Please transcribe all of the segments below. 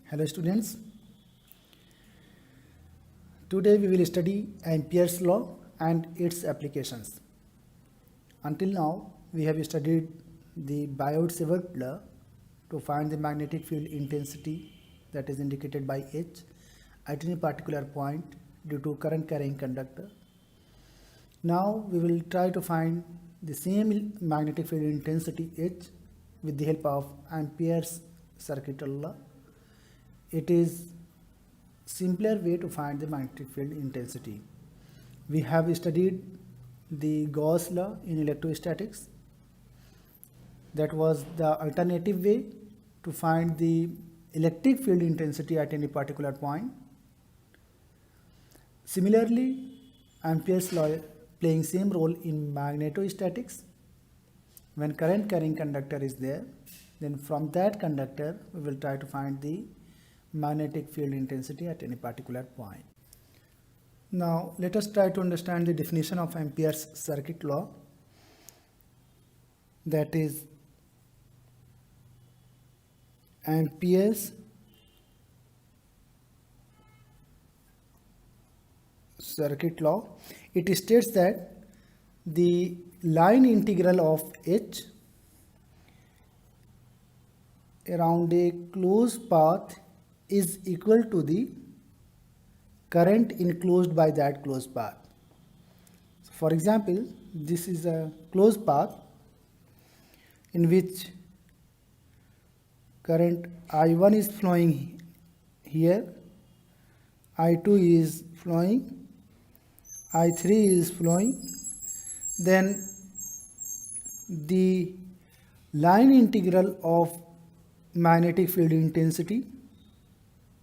Hello students, today we will study Ampere's law and its applications. Until now we have studied the Biot-Savart law to find the magnetic field intensity that is indicated by H at any particular point due to current carrying conductor. Now we will try to find the same magnetic field intensity H with the help of Ampere's circuit law. It is simpler way to find the magnetic field intensity. We have studied the Gauss law in electrostatics. That was the alternative way to find the electric field intensity at any particular point. Similarly, Ampere's law playing same role in magnetostatics. When current carrying conductor is there, then from that conductor we will try to find the magnetic field intensity at any particular point. Now let us try to understand the definition of Ampere's circuit law. That is Ampere's circuit law. It states that the line integral of H around a closed path is equal to the current enclosed by that closed path. So for example, this is a closed path in which current I1 is flowing here, I2 is flowing, I3 is flowing. Then the line integral of magnetic field intensity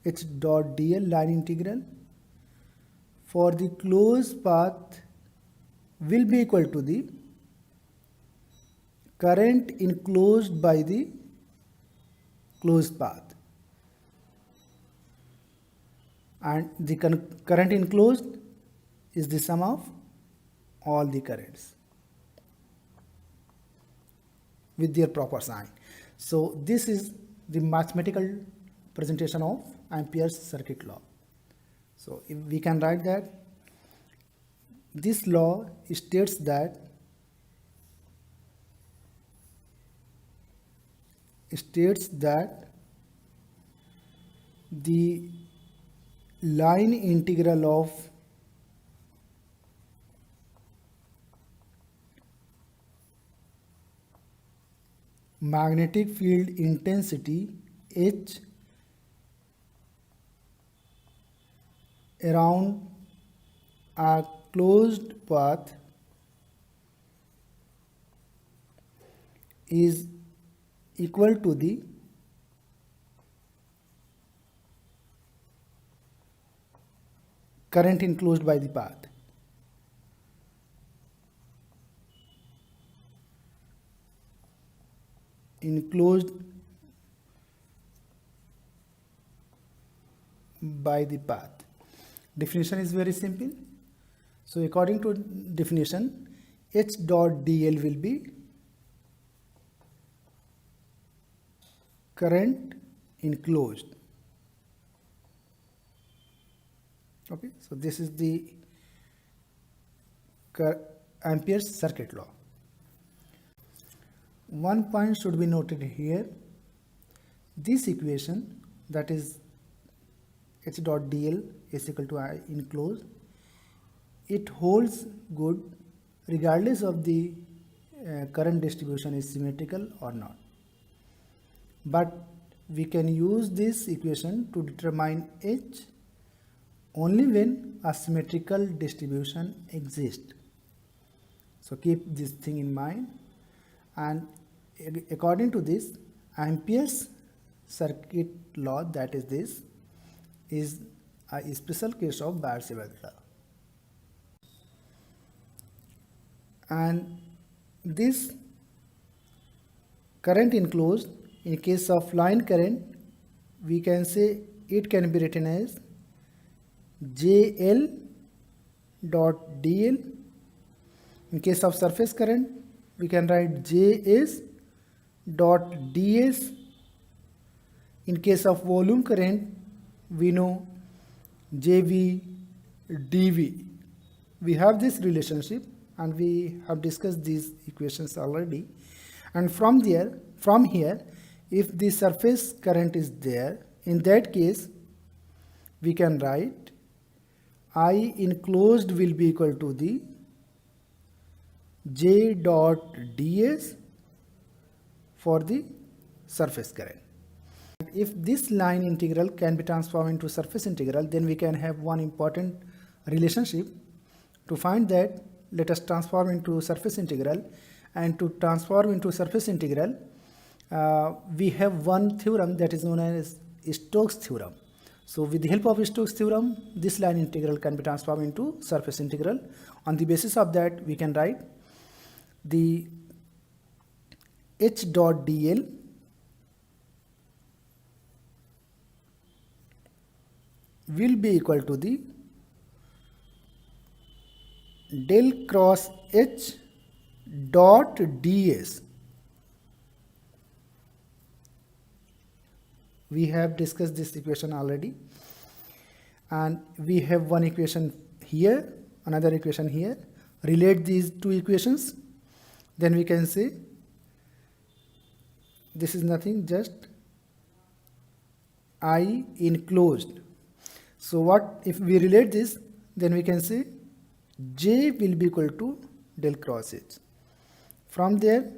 H dot dl line integral for the closed path will be equal to the current enclosed by the closed path, and the current enclosed is the sum of all the currents with their proper sign. So this is the mathematical presentation of Ampere's circuit law. So if we can write that this law states that the line integral of magnetic field intensity H around a closed path is equal to the current enclosed by the path. Enclosed by the path. Definition is very simple. So according to definition, H dot dl will be current enclosed. Okay, so this is the Ampere's circuit law. One point should be noted here. This equation, that is H dot dl is equal to I enclosed, it holds good regardless of the current distribution is symmetrical or not. But we can use this equation to determine H only when a symmetrical distribution exists. So keep this thing in mind, and according to this, Ampere's circuit law, that is this, is a special case of Biot-Savart law. And this current enclosed, in case of line current, we can say it can be written as JL dot DL. In case of surface current, we can write JS dot DS In case of volume current, we know JV, dV. We have this relationship and we have discussed these equations already. And from here, if the surface current is there, in that case, we can write I enclosed will be equal to the J dot ds for the surface current. If this line integral can be transformed into surface integral, then we can have one important relationship. To find that, let us transform into surface integral, and to transform into surface integral, we have one theorem that is known as Stokes theorem. So with the help of Stokes theorem, this line integral can be transformed into surface integral. On the basis of that, we can write the H dot dl will be equal to the del cross H dot ds. We have discussed this equation already, and we have one equation here, another equation here. Relate these two equations, then we can say this is nothing, just I enclosed. So what if we relate this, then we can say J will be equal to del cross H. From there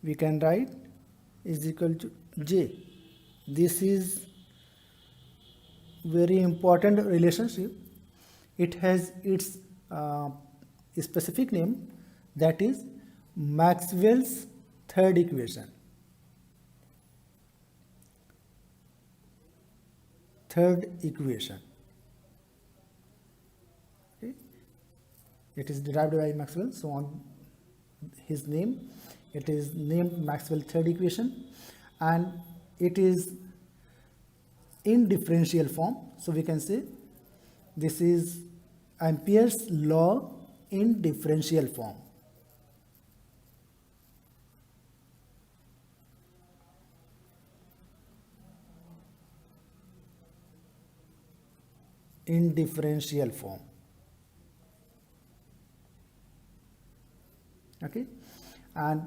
we can write is equal to J. This is very important relationship. It has its specific name, that is Maxwell's third equation. Third equation. Okay. It is derived by Maxwell, so on his name it is named Maxwell third equation, and it is in differential form. So we can say this is Ampere's law in differential form. In differential form. Okay, and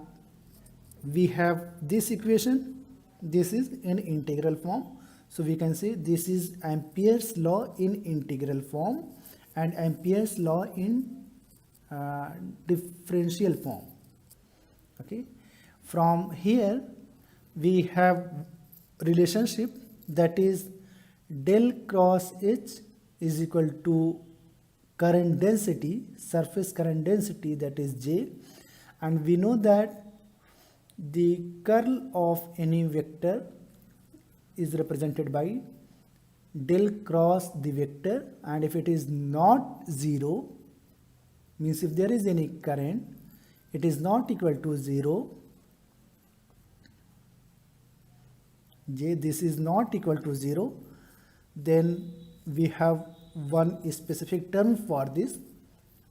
we have this equation, this is in integral form. So we can say this is Ampere's law in integral form and Ampere's law in differential form. Okay, from here we have relationship, that is del cross H is equal to current density, surface current density, that is J, and we know that the curl of any vector is represented by del cross the vector, and if it is not zero, means if there is any current, it is not equal to 0, J, this is not equal to 0, then we have one specific term for this,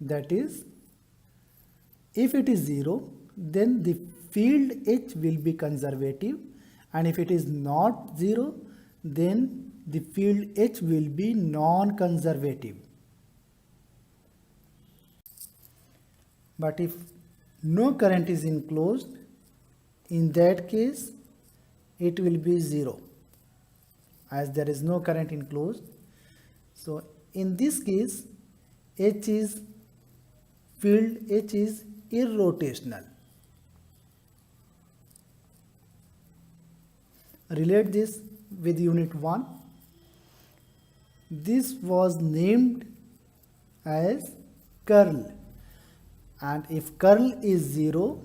that is if it is 0, then the field H will be conservative, and if it is not 0, then the field H will be non-conservative. But if no current is enclosed, in that case it will be 0, as there is no current enclosed. So in this case field H is irrotational. Relate this with unit 1. This was named as curl, and if curl is 0,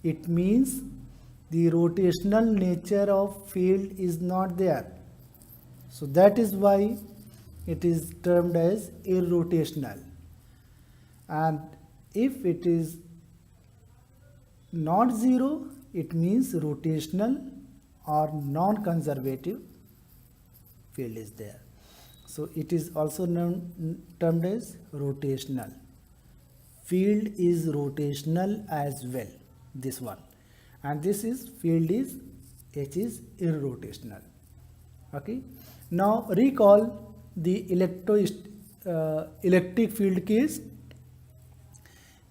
it means the rotational nature of field is not there. So that is why it is termed as irrotational. And if it is not 0, it means rotational or non-conservative field is there. So it is also termed as rotational. Field is rotational as well, this one, and this is field is H is irrotational. Okay, now recall the electric field case.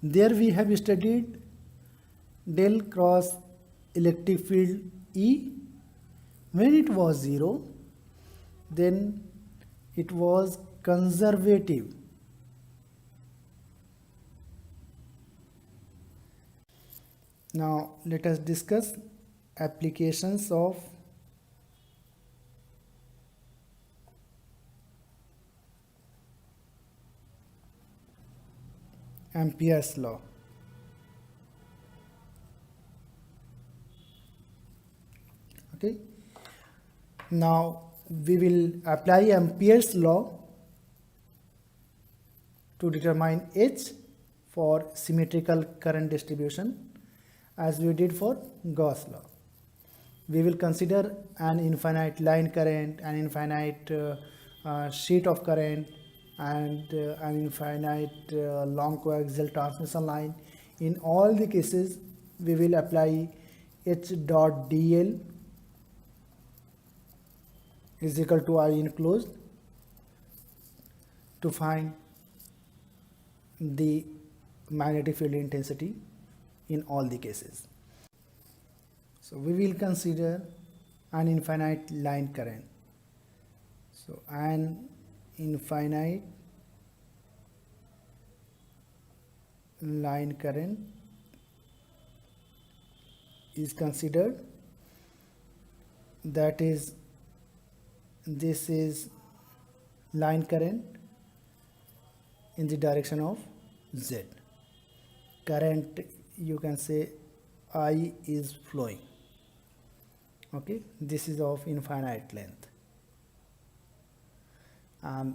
There we have studied del cross electric field E. When it was 0, then it was conservative. Now let us discuss applications of Ampere's law. Okay, now we will apply Ampere's law to determine H for symmetrical current distribution as we did for Gauss law. We will consider an infinite line current, an infinite sheet of current, and an infinite long coaxial transmission line. In all the cases, we will apply H dot dl is equal to I enclosed to find the magnetic field intensity in all the cases. So we will consider an infinite line current. So an infinite line current is considered, that is, this is line current in the direction of Z. Current, you can say, I is flowing. Okay, this is of infinite length, and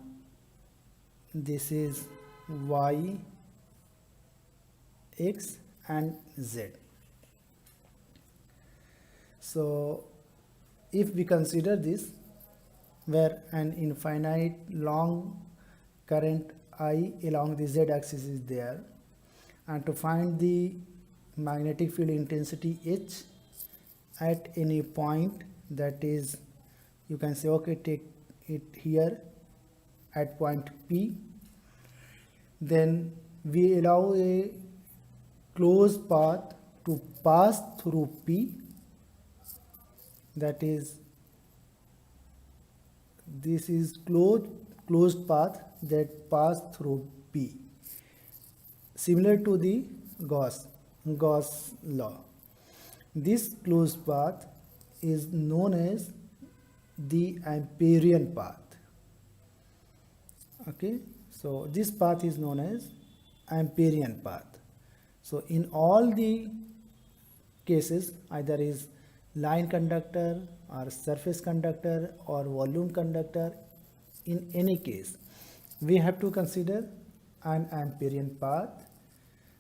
this is Y, X and Z. So if we consider this, where an infinite long current I along the Z axis is there, and to find the magnetic field intensity H at any point, that is, you can say, okay, take it here at point P, then we allow a closed path to pass through P, that is, this is closed path that pass through P, similar to the Gauss law. This closed path is known as the Amperian path. Okay, so this path is known as Amperian path. So in all the cases, either is line conductor or surface conductor or volume conductor, in any case we have to consider an Amperian path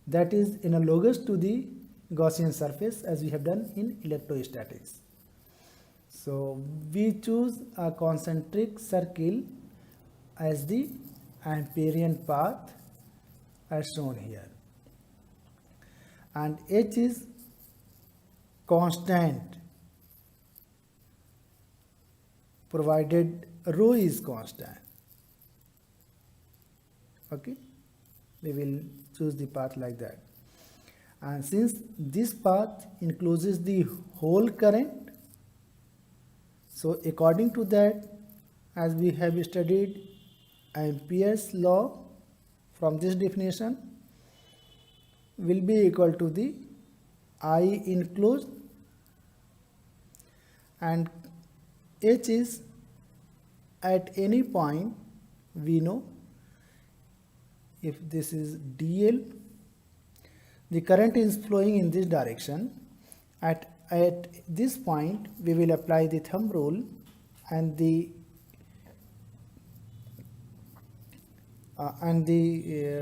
that is analogous to the Gaussian surface, as we have done in electrostatics. So we choose a concentric circle as the Amperian path as shown here, and H is constant provided rho is constant. Okay, we will choose the path like that, and since this path encloses the whole current, so according to that, as we have studied Ampere's law, from this definition will be equal to the I enclosed, and H is at any point, we know, if this is dl, the current is flowing in this direction. At this point we will apply the thumb rule, and the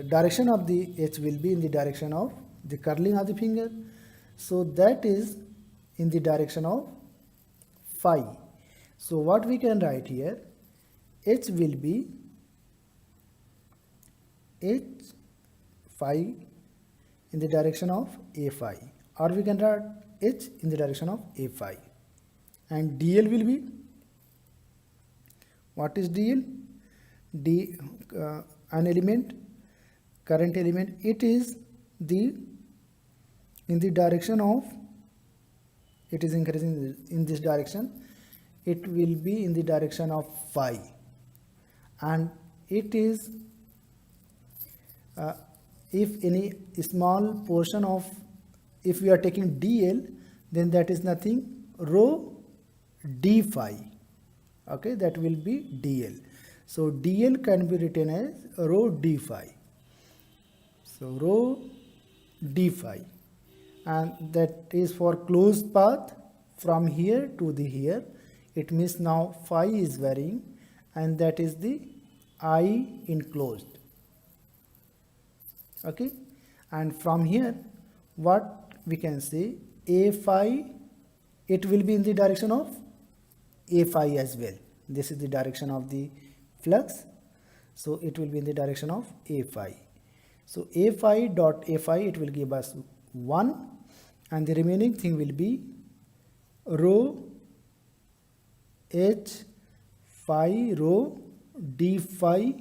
direction of the H will be in the direction of the curling of the finger, so that is in the direction of phi. So what we can write here, H will be H phi in the direction of A phi, or we can write H in the direction of A phi, and dl will be What is dl? An element, current element, it is in the direction of, it is increasing in this direction, it will be in the direction of phi, and it is if any small portion of, if we are taking dl, then that is nothing, rho d phi. Okay, that will be dl. So dl can be written as rho d phi. So rho d phi, and that is for closed path from here to the here. It means now phi is varying, and that is the I enclosed. Okay, and from here what we can say, a phi, it will be in the direction of a phi as well. This is the direction of the flux, so it will be in the direction of a phi. So a phi dot a phi, it will give us 1, and the remaining thing will be rho h phi rho d phi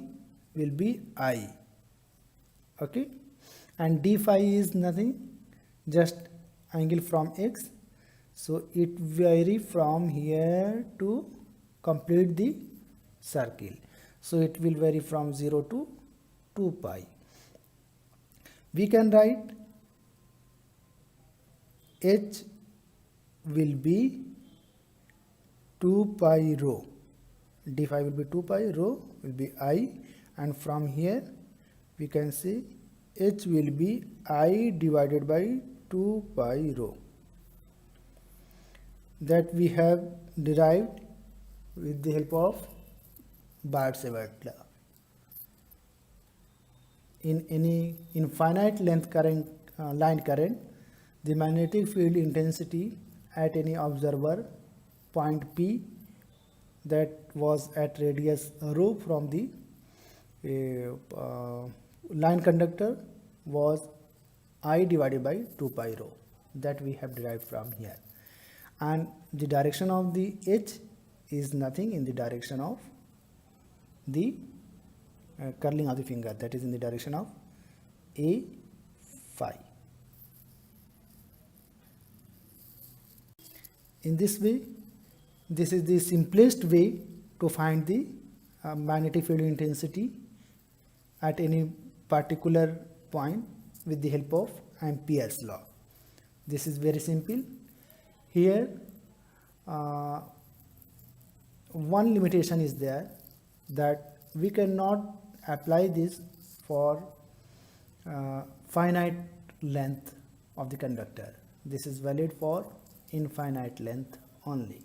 will be I. Okay, and d phi is nothing, just angle from x, so it vary from here to complete the circle, so it will vary from 0 to 2 pi. We can write h will be 2 pi rho, d phi will be 2 pi, rho will be I, and from here we can say h will be I divided by 2 pi rho, that we have derived with the help of Biot-Savart law. In any infinite length current, line current, the magnetic field intensity at any observer point P that was at radius rho from the line conductor was I divided by 2 pi rho, that we have derived from here. And the direction of the H is nothing, in the direction of the curling of the finger, that is in the direction of a phi. In this way, this is the simplest way to find the magnetic field intensity at any particular point with the help of Ampere's law. This is very simple. Here one limitation is there, that we cannot apply this for finite length of the conductor. This is valid for infinite length only.